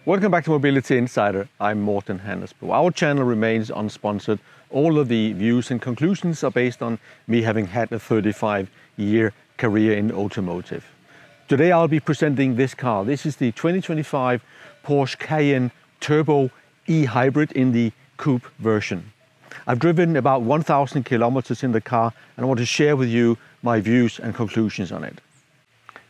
Welcome back to Mobility Insider. I'm Morten Hannesbo. Our channel remains unsponsored. All of the views and conclusions are based on me having had a 35-year career in automotive. Today I'll be presenting this car. This is the 2025 Porsche Cayenne Turbo e-hybrid in the coupe version. I've driven about 1,000 kilometers in the car and I want to share with you my views and conclusions on it.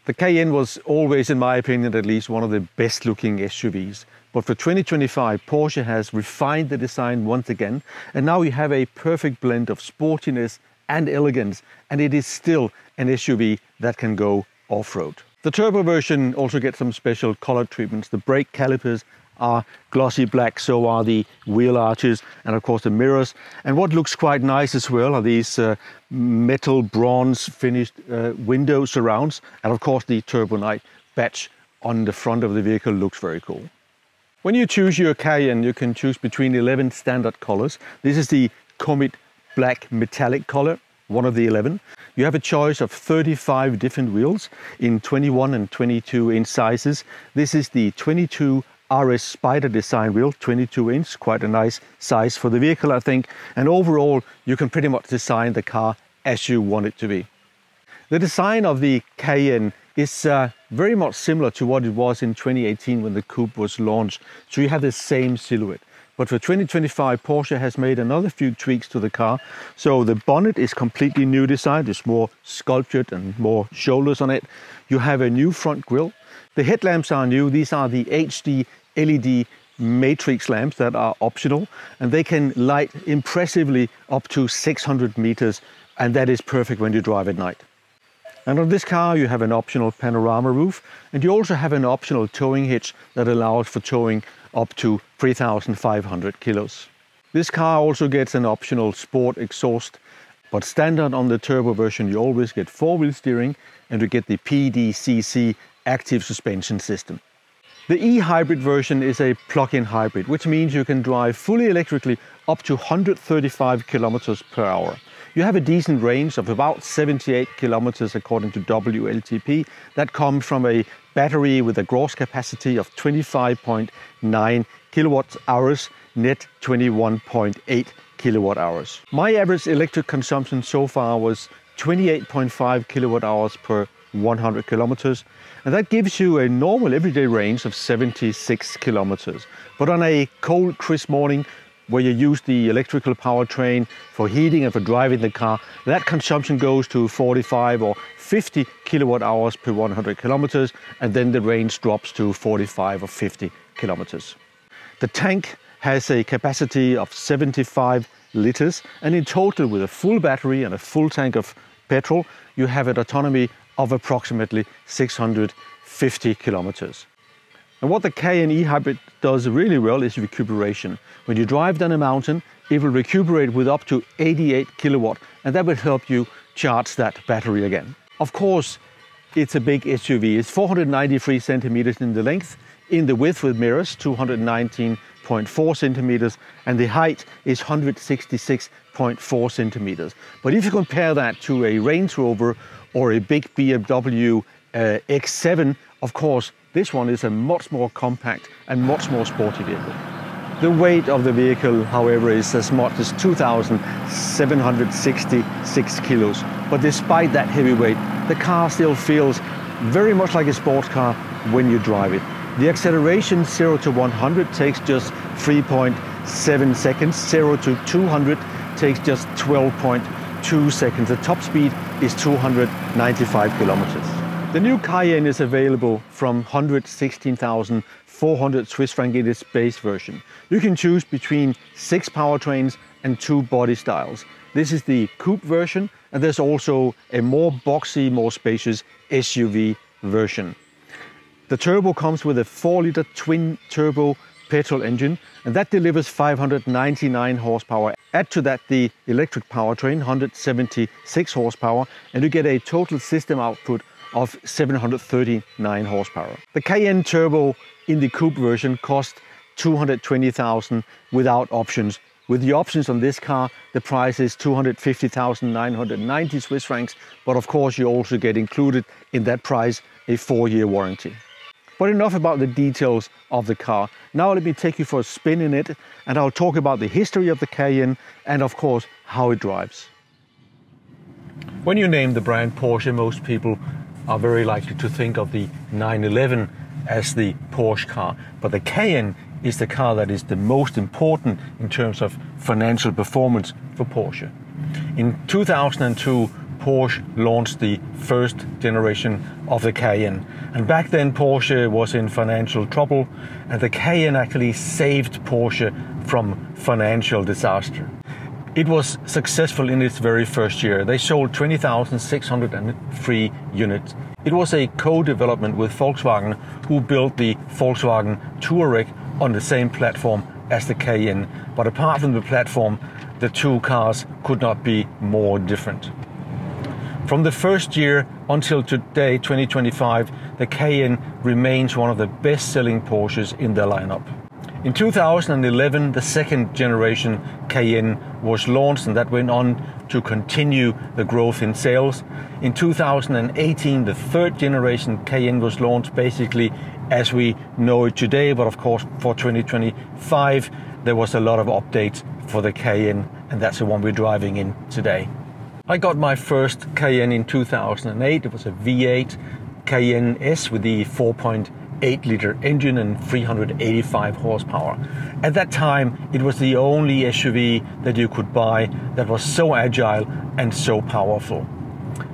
The Cayenne was always, in my opinion at least, one of the best looking SUVs. But for 2025, Porsche has refined the design once again, and now you have a perfect blend of sportiness and elegance, and it is still an SUV that can go off-road. The turbo version also gets some special color treatments. The brake calipers are glossy black, so are the wheel arches and of course the mirrors. And what looks quite nice as well are these metal bronze finished window surrounds, and of course the Turbo Night badge on the front of the vehicle looks very cool. When you choose your Cayenne, you can choose between 11 standard colors. This is the Comet Black Metallic color, one of the 11. You have a choice of 35 different wheels in 21 and 22 inch sizes. This is the 22 RS Spider design wheel, 22 inch, quite a nice size for the vehicle, I think. And overall, you can pretty much design the car as you want it to be. The design of the Cayenne is very much similar to what it was in 2018 when the coupe was launched. So you have the same silhouette. But for 2025, Porsche has made another few tweaks to the car. So the bonnet is completely new design. There's more sculptured and more shoulders on it. You have a new front grille. The headlamps are new. These are the HD LED matrix lamps that are optional, and they can light impressively up to 600 meters, and that is perfect when you drive at night. And on this car you have an optional panorama roof, and you also have an optional towing hitch that allows for towing up to 3,500 kilos. This car also gets an optional sport exhaust, but standard on the turbo version you always get four-wheel steering, and you get the PDCC active suspension system. The e-hybrid version is a plug-in hybrid, which means you can drive fully electrically up to 135 kilometers per hour. You have a decent range of about 78 kilometers according to WLTP. That comes from a battery with a gross capacity of 25.9 kilowatt hours, net 21.8 kilowatt hours. My average electric consumption so far was 28.5 kilowatt hours per 100 kilometers, and that gives you a normal everyday range of 76 kilometers. But on a cold, crisp morning where you use the electrical powertrain for heating and for driving the car, that consumption goes to 45 or 50 kilowatt hours per 100 kilometers, and then the range drops to 45 or 50 kilometers. The tank has a capacity of 75 liters, and in total, with a full battery and a full tank of petrol, you have an autonomy of approximately 650 kilometers. And what the Cayenne e-hybrid does really well is recuperation. When you drive down a mountain, it will recuperate with up to 88 kilowatt, and that will help you charge that battery again. Of course, it's a big SUV. It's 493 centimeters in the length, in the width with mirrors, 219.4 centimeters, and the height is 166.4 centimeters. But if you compare that to a Range Rover or a big BMW X7, of course, this one is a much more compact and much more sporty vehicle. The weight of the vehicle, however, is as much as 2,766 kilos. But despite that heavy weight, the car still feels very much like a sports car when you drive it. The acceleration 0 to 100 takes just 3.7 seconds. 0 to 200 takes just 12.2 seconds. The top speed is 295 kilometers. The new Cayenne is available from 116,400 Swiss franc in its base version. You can choose between 6 powertrains and 2 body styles. This is the coupe version, and there's also a more boxy, more spacious SUV version. The turbo comes with a 4-liter twin-turbo petrol engine, and that delivers 599 horsepower. Add to that the electric powertrain, 176 horsepower, and you get a total system output of 739 horsepower. The Cayenne Turbo in the coupe version cost 220,000 without options With the options on this car, the price is 250,990 Swiss francs, but of course you also get included in that price a 4-year warranty. But enough about the details of the car. Now let me take you for a spin in it, and I'll talk about the history of the Cayenne and of course how it drives. When you name the brand Porsche, most people are very likely to think of the 911 as the Porsche car, but the Cayenne is the car that is the most important in terms of financial performance for Porsche. In 2002, Porsche launched the first generation of the Cayenne, and back then Porsche was in financial trouble, and the Cayenne actually saved Porsche from financial disaster. It was successful in its very first year. They sold 20,603 units. It was a co-development with Volkswagen, who built the Volkswagen Touareg on the same platform as the Cayenne. But apart from the platform, the two cars could not be more different. From the first year until today, 2025, the Cayenne remains one of the best-selling Porsches in their lineup. In 2011, the second generation Cayenne was launched, and that went on to continue the growth in sales. In 2018, the third generation Cayenne was launched, basically as we know it today, but of course for 2025 there was a lot of updates for the Cayenne, and that's the one we're driving in today. I got my first Cayenne in 2008. It was a V8 Cayenne S with the 4.8-liter engine and 385 horsepower. At that time, it was the only SUV that you could buy that was so agile and so powerful.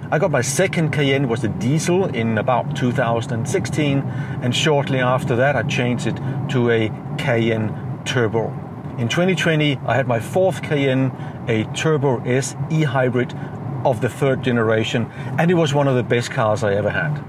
I got my second Cayenne, was a diesel, in about 2016, and shortly after that I changed it to a Cayenne Turbo. In 2020 I had my fourth Cayenne, a Turbo S e-hybrid of the third generation, and it was one of the best cars I ever had.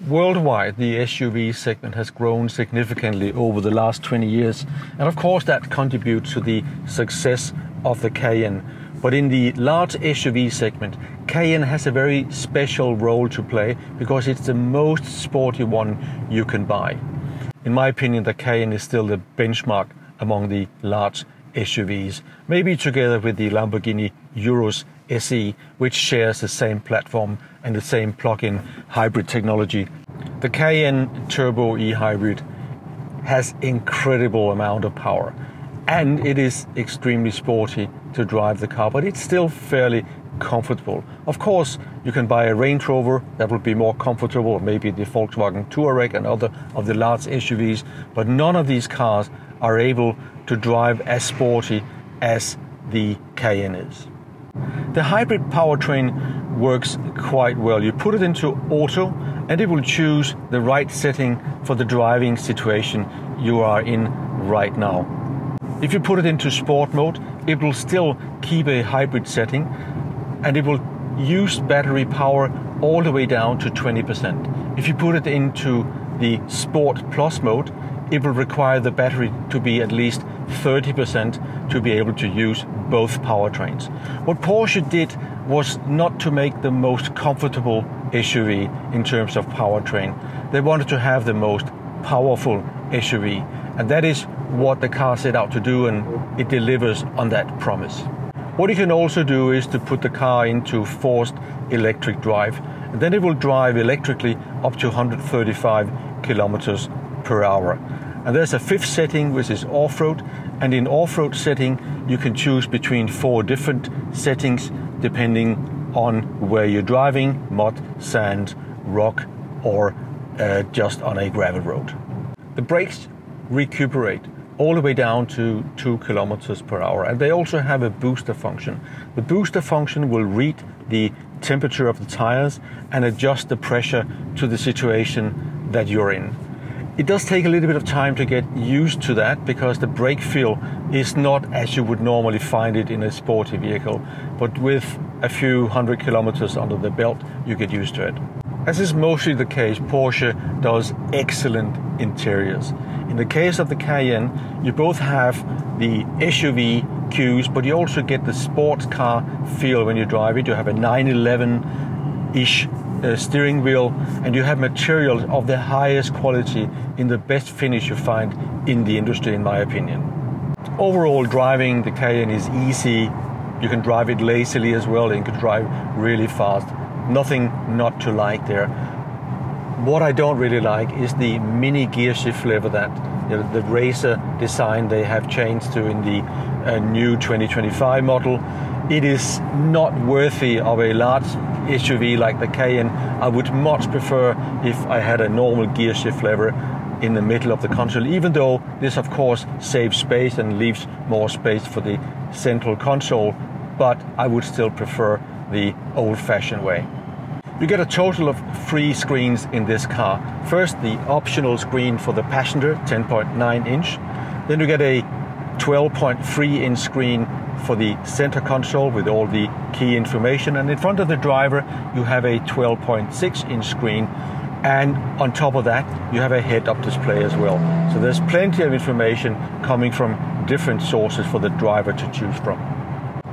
Worldwide, the SUV segment has grown significantly over the last 20 years, and of course that contributes to the success of the Cayenne. But in the large SUV segment, Cayenne has a very special role to play because it's the most sporty one you can buy. In my opinion, the Cayenne is still the benchmark among the large SUVs, maybe together with the Lamborghini Urus SE, which shares the same platform and the same plug-in hybrid technology. The Cayenne Turbo e-hybrid has incredible amount of power, and it is extremely sporty to drive the car, but it's still fairly comfortable. Of course, you can buy a Range Rover that will be more comfortable, maybe the Volkswagen Touareg and other of the large SUVs, but none of these cars are able to drive as sporty as the Cayenne is. The hybrid powertrain works quite well. You put it into auto and it will choose the right setting for the driving situation you are in right now. If you put it into sport mode, it will still keep a hybrid setting, and it will use battery power all the way down to 20%. If you put it into the Sport Plus mode, it will require the battery to be at least 30% to be able to use both powertrains. What Porsche did was not to make the most comfortable SUV in terms of powertrain. They wanted to have the most powerful SUV, and that is what the car set out to do, and it delivers on that promise. What you can also do is to put the car into forced electric drive, and then it will drive electrically up to 135 kilometers per hour. And there's a fifth setting, which is off-road, and in off-road setting you can choose between 4 different settings depending on where you're driving: mud, sand, rock, or just on a gravel road. The brakes recuperate all the way down to 2 kilometers per hour, and they also have a booster function. The booster function will read the temperature of the tires and adjust the pressure to the situation that you're in. It does take a little bit of time to get used to that because the brake feel is not as you would normally find it in a sporty vehicle, but with a few 100 kilometers under the belt you get used to it. As is mostly the case, Porsche does excellent interiors. In the case of the Cayenne, you both have the SUV cues, but you also get the sports car feel when you drive it. You have a 911-ish steering wheel, and you have materials of the highest quality in the best finish you find in the industry, in my opinion. Overall, driving the Cayenne is easy. You can drive it lazily as well, and you can drive really fast. Nothing not to like there. What I don't really like is the mini gear shift lever that the Racer design they have changed to in the new 2025 model. It is not worthy of a large SUV like the Cayenne. I would much prefer if I had a normal gear shift lever in the middle of the console, even though this of course saves space and leaves more space for the central console, but I would still prefer the old-fashioned way. You get a total of 3 screens in this car. First, the optional screen for the passenger, 10.9 inch. Then you get a 12.3 inch screen for the center console with all the key information. And in front of the driver, you have a 12.6 inch screen. And on top of that, you have a head-up display as well. So there's plenty of information coming from different sources for the driver to choose from.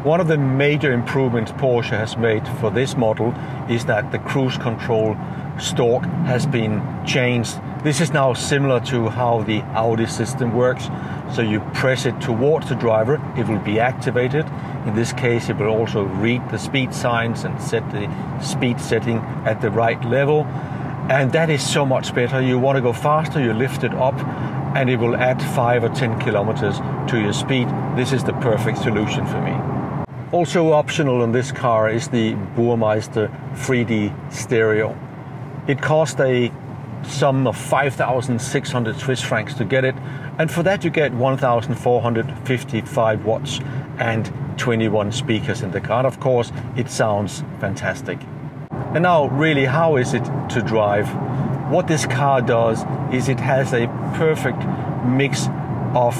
One of the major improvements Porsche has made for this model is that the cruise control stalk has been changed. This is now similar to how the Audi system works. So you press it towards the driver, it will be activated. In this case, it will also read the speed signs and set the speed setting at the right level. And that is so much better. You want to go faster, you lift it up, and it will add 5 or 10 kilometers to your speed. This is the perfect solution for me. Also optional in this car is the Burmeister 3D stereo. It cost a sum of 5,600 Swiss francs to get it, and for that you get 1,455 watts and 21 speakers in the car. And of course, it sounds fantastic. And now, really, how is it to drive? What this car does is it has a perfect mix of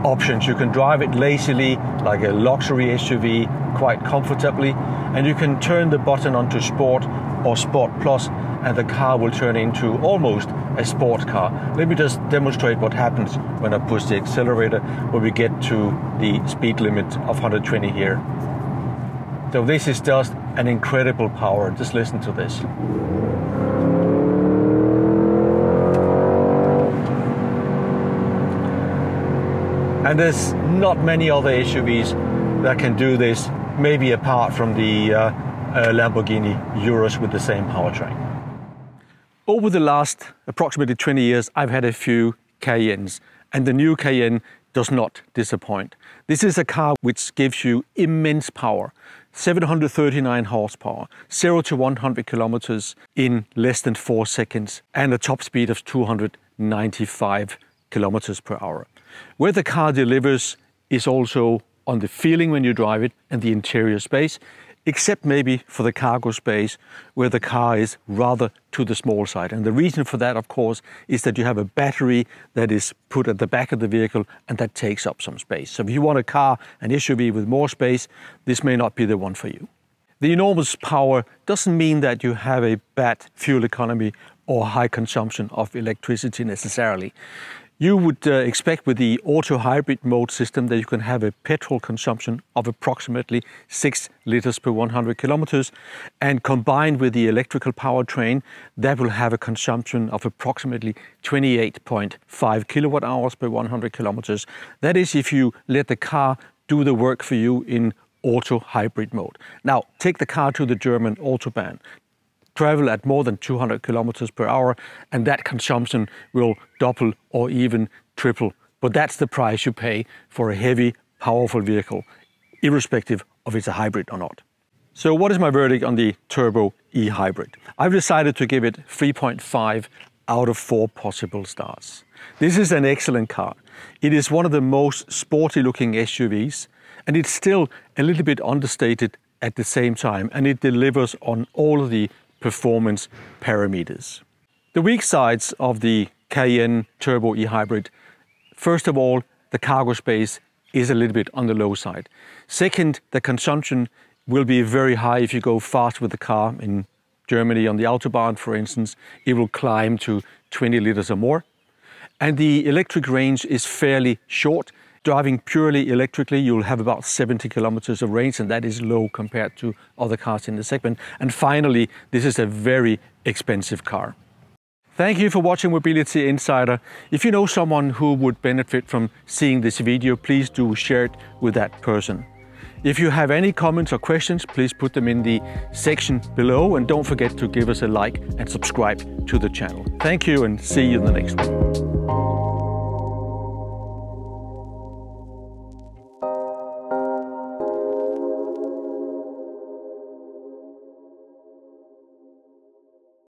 options. You can drive it lazily, like a luxury SUV, quite comfortably, and you can turn the button onto Sport or Sport Plus, and the car will turn into almost a sports car. Let me just demonstrate what happens when I push the accelerator when we get to the speed limit of 120 here. So this is just an incredible power. Just listen to this. And there's not many other SUVs that can do this, maybe apart from the Lamborghini Urus with the same powertrain. Over the last approximately 20 years, I've had a few Cayennes, and the new Cayenne does not disappoint. This is a car which gives you immense power, 739 horsepower, 0 to 100 kilometers in less than 4 seconds, and a top speed of 295 kilometers per hour. Where the car delivers is also on the feeling when you drive it and the interior space, except maybe for the cargo space, where the car is rather to the small side. And the reason for that, of course, is that you have a battery that is put at the back of the vehicle, and that takes up some space. So if you want a car, an SUV with more space, this may not be the one for you. The enormous power doesn't mean that you have a bad fuel economy or high consumption of electricity necessarily. You would expect with the auto hybrid mode system that you can have a petrol consumption of approximately 6 liters per 100 kilometers, and combined with the electrical powertrain, that will have a consumption of approximately 28.5 kilowatt hours per 100 kilometers. That is if you let the car do the work for you in auto hybrid mode. Now, take the car to the German Autobahn. Travel at more than 200 kilometers per hour, and that consumption will double or even triple. But that's the price you pay for a heavy, powerful vehicle, irrespective of if it's a hybrid or not. So what is my verdict on the Turbo e-Hybrid? I've decided to give it 3.5 out of 4 possible stars. This is an excellent car. It is one of the most sporty looking SUVs, and it's still a little bit understated at the same time, and it delivers on all of the performance parameters. The weak sides of the Cayenne Turbo e-Hybrid: first of all, the cargo space is a little bit on the low side. Second, the consumption will be very high if you go fast with the car. In Germany on the Autobahn, for instance, it will climb to 20 liters or more. And the electric range is fairly short. Driving purely electrically, you'll have about 70 kilometers of range, and that is low compared to other cars in the segment. And finally, this is a very expensive car. Thank you for watching Mobility Insider. If you know someone who would benefit from seeing this video, please do share it with that person. If you have any comments or questions, please put them in the section below, and don't forget to give us a like and subscribe to the channel. Thank you, and see you in the next one.